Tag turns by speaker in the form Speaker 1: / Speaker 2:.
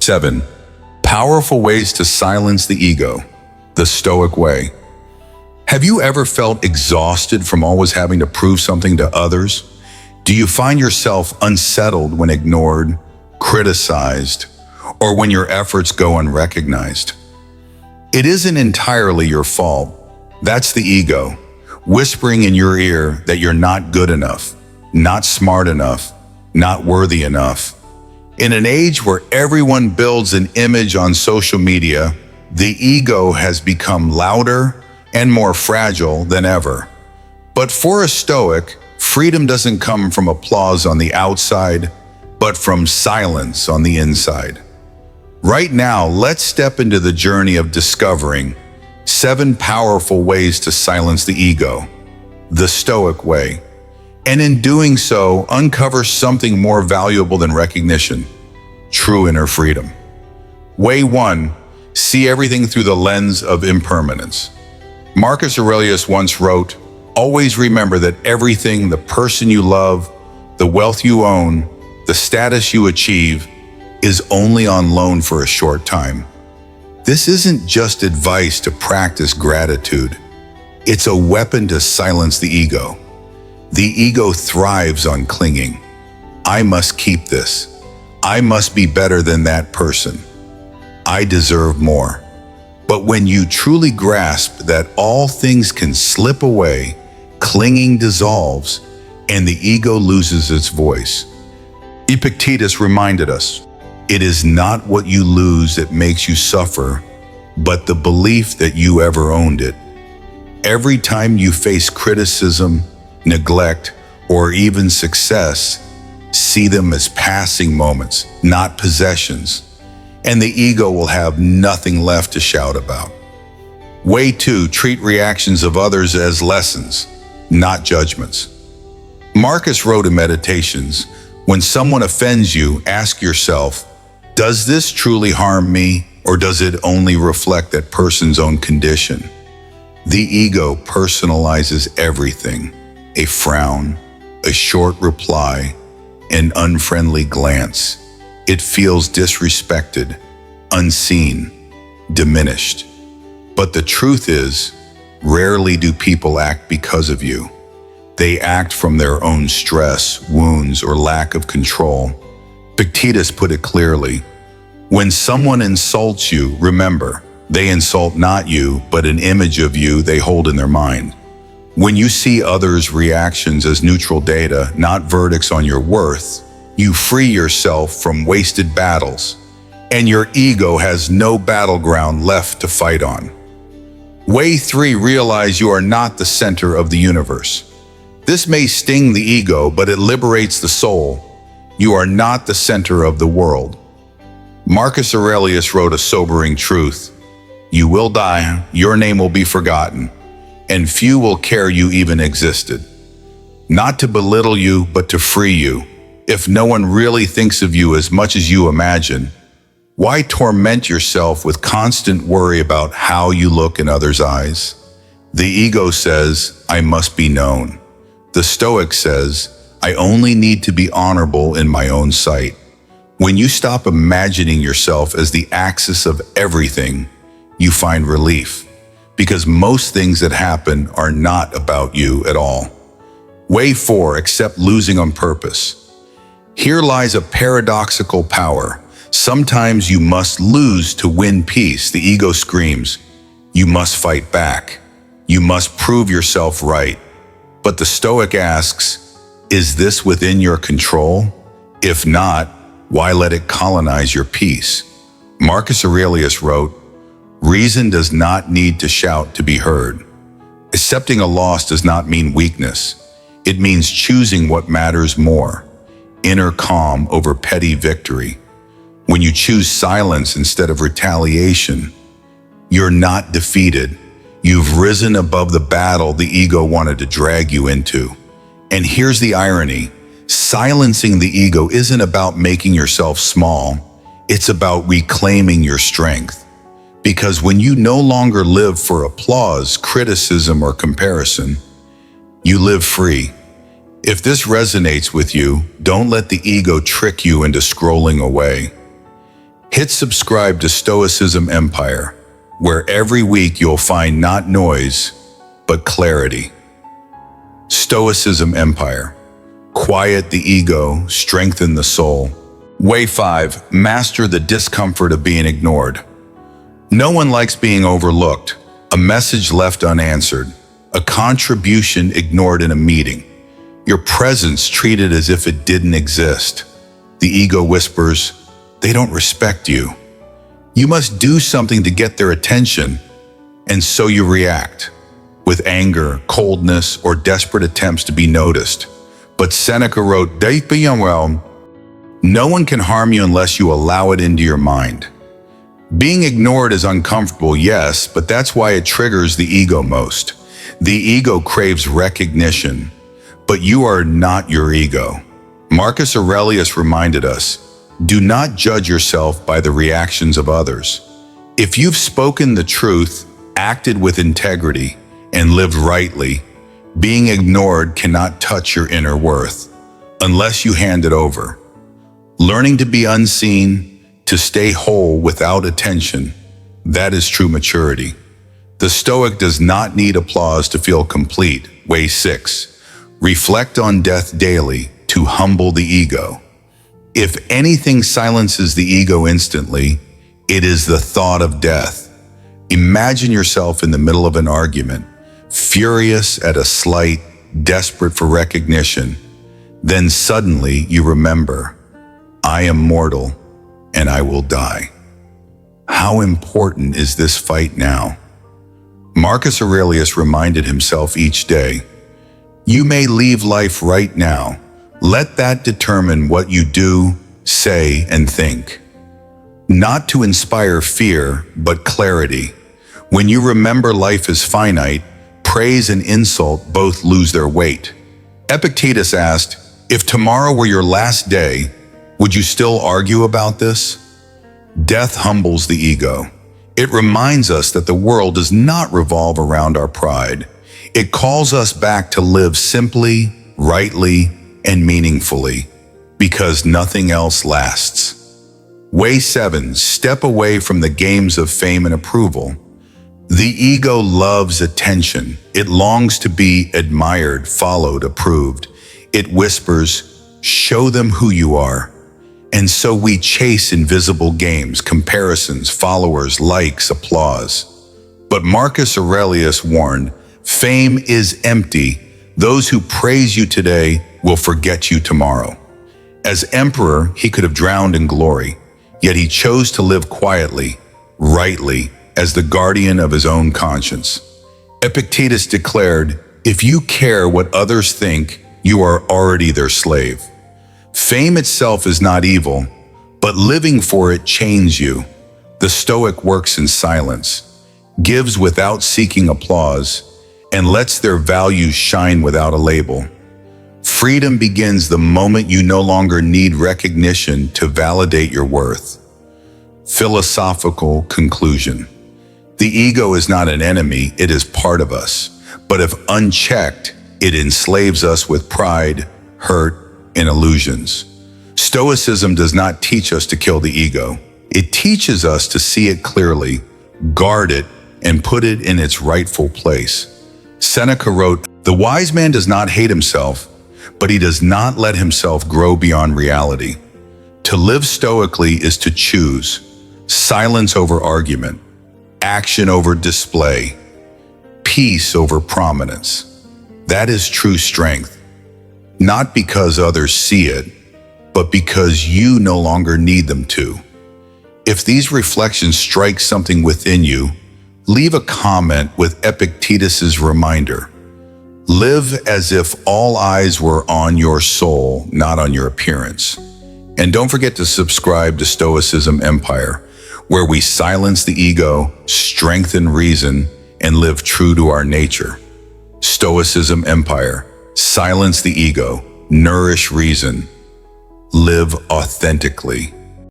Speaker 1: 7. Powerful ways to silence the ego. The Stoic Way. Have you ever felt exhausted from always having to prove something to others? Do you find yourself unsettled when ignored, criticized, or when your efforts go unrecognized? It isn't entirely your fault. That's the ego, whispering in your ear that you're not good enough, not smart enough, not worthy enough. In an age where everyone builds an image on social media, the ego has become louder and more fragile than ever. But for a Stoic, freedom doesn't come from applause on the outside, but from silence on the inside. Right now, let's step into the journey of discovering 7 powerful ways to silence the ego, the Stoic Way. And in doing so, uncover something more valuable than recognition, true inner freedom. Way 1, see everything through the lens of impermanence. Marcus Aurelius once wrote, "Always remember that everything, the person you love, the wealth you own, the status you achieve, is only on loan for a short time." This isn't just advice to practice gratitude. It's a weapon to silence the ego. The ego thrives on clinging. I must keep this. I must be better than that person. I deserve more. But when you truly grasp that all things can slip away, clinging dissolves, and the ego loses its voice. Epictetus reminded us, it is not what you lose that makes you suffer, but the belief that you ever owned it. Every time you face criticism, neglect, or even success, see them as passing moments, not possessions, and the ego will have nothing left to shout about. Way 2, treat reactions of others as lessons, not judgments. Marcus wrote in Meditations, when someone offends you, ask yourself, does this truly harm me, or does it only reflect that person's own condition? The ego personalizes everything. A frown, a short reply, an unfriendly glance. It feels disrespected, unseen, diminished. But the truth is, rarely do people act because of you. They act from their own stress, wounds, or lack of control. Epictetus put it clearly, when someone insults you, remember, they insult not you, but an image of you they hold in their mind. When you see others' reactions as neutral data, not verdicts on your worth, you free yourself from wasted battles, and your ego has no battleground left to fight on. Way 3, realize you are not the center of the universe. This may sting the ego, but it liberates the soul. You are not the center of the world. Marcus Aurelius wrote a sobering truth. You will die, your name will be forgotten, and few will care you even existed. Not to belittle you, but to free you. If no one really thinks of you as much as you imagine, why torment yourself with constant worry about how you look in others' eyes? The ego says, I must be known. The Stoic says, I only need to be honorable in my own sight. When you stop imagining yourself as the axis of everything, you find relief, because most things that happen are not about you at all. Way 4, accept losing on purpose. Here lies a paradoxical power. Sometimes you must lose to win peace. The ego screams, you must fight back. You must prove yourself right. But the Stoic asks, is this within your control? If not, why let it colonize your peace? Marcus Aurelius wrote, reason does not need to shout to be heard. Accepting a loss does not mean weakness. It means choosing what matters more. Inner calm over petty victory. When you choose silence instead of retaliation, you're not defeated. You've risen above the battle the ego wanted to drag you into. And here's the irony. Silencing the ego isn't about making yourself small. It's about reclaiming your strength. Because when you no longer live for applause, criticism, or comparison, you live free. If this resonates with you, don't let the ego trick you into scrolling away. Hit subscribe to Stoicism Empire, where every week you'll find not noise, but clarity. Stoicism Empire. Quiet the ego, strengthen the soul. Way 5. Master the discomfort of being ignored. No one likes being overlooked, a message left unanswered, a contribution ignored in a meeting, your presence treated as if it didn't exist. The ego whispers, they don't respect you. You must do something to get their attention, and so you react with anger, coldness, or desperate attempts to be noticed. But Seneca wrote, no one can harm you unless you allow it into your mind. Being ignored is uncomfortable, yes, but that's why it triggers the ego most. The ego craves recognition, but you are not your ego. Marcus Aurelius reminded us, do not judge yourself by the reactions of others. If you've spoken the truth, acted with integrity, and lived rightly, being ignored cannot touch your inner worth unless you hand it over. Learning to be unseen, to stay whole without attention, that is true maturity. The Stoic does not need applause to feel complete. Way 6. Reflect on death daily to humble the ego. If anything silences the ego instantly, it is the thought of death. Imagine yourself in the middle of an argument, furious at a slight, desperate for recognition. Then suddenly you remember, I am mortal and I will die. How important is this fight now? Marcus Aurelius reminded himself each day, you may leave life right now. Let that determine what you do, say, and think. Not to inspire fear, but clarity. When you remember life is finite, praise and insult both lose their weight. Epictetus asked, if tomorrow were your last day, would you still argue about this? Death humbles the ego. It reminds us that the world does not revolve around our pride. It calls us back to live simply, rightly, and meaningfully, because nothing else lasts. Way 7. Step away from the games of fame and approval. The ego loves attention. It longs to be admired, followed, approved. It whispers, show them who you are. And so we chase invisible games, comparisons, followers, likes, applause. But Marcus Aurelius warned, fame is empty. Those who praise you today will forget you tomorrow. As emperor, he could have drowned in glory, yet he chose to live quietly, rightly, as the guardian of his own conscience. Epictetus declared, if you care what others think, you are already their slave. Fame itself is not evil, but living for it chains you. The Stoic works in silence, gives without seeking applause, and lets their values shine without a label. Freedom begins the moment you no longer need recognition to validate your worth. Philosophical conclusion. The ego is not an enemy, it is part of us. But if unchecked, it enslaves us with pride, hurt, and illusions. Stoicism does not teach us to kill the ego. It teaches us to see it clearly, guard it, and put it in its rightful place. Seneca wrote, the wise man does not hate himself, but he does not let himself grow beyond reality. To live stoically is to choose silence over argument, action over display, peace over prominence. That is true strength. Not because others see it, but because you no longer need them to. If these reflections strike something within you, leave a comment with Epictetus's reminder. Live as if all eyes were on your soul, not on your appearance. And don't forget to subscribe to Stoicism Empire, where we silence the ego, strengthen reason, and live true to our nature. Stoicism Empire. Silence the ego, nourish reason, live authentically.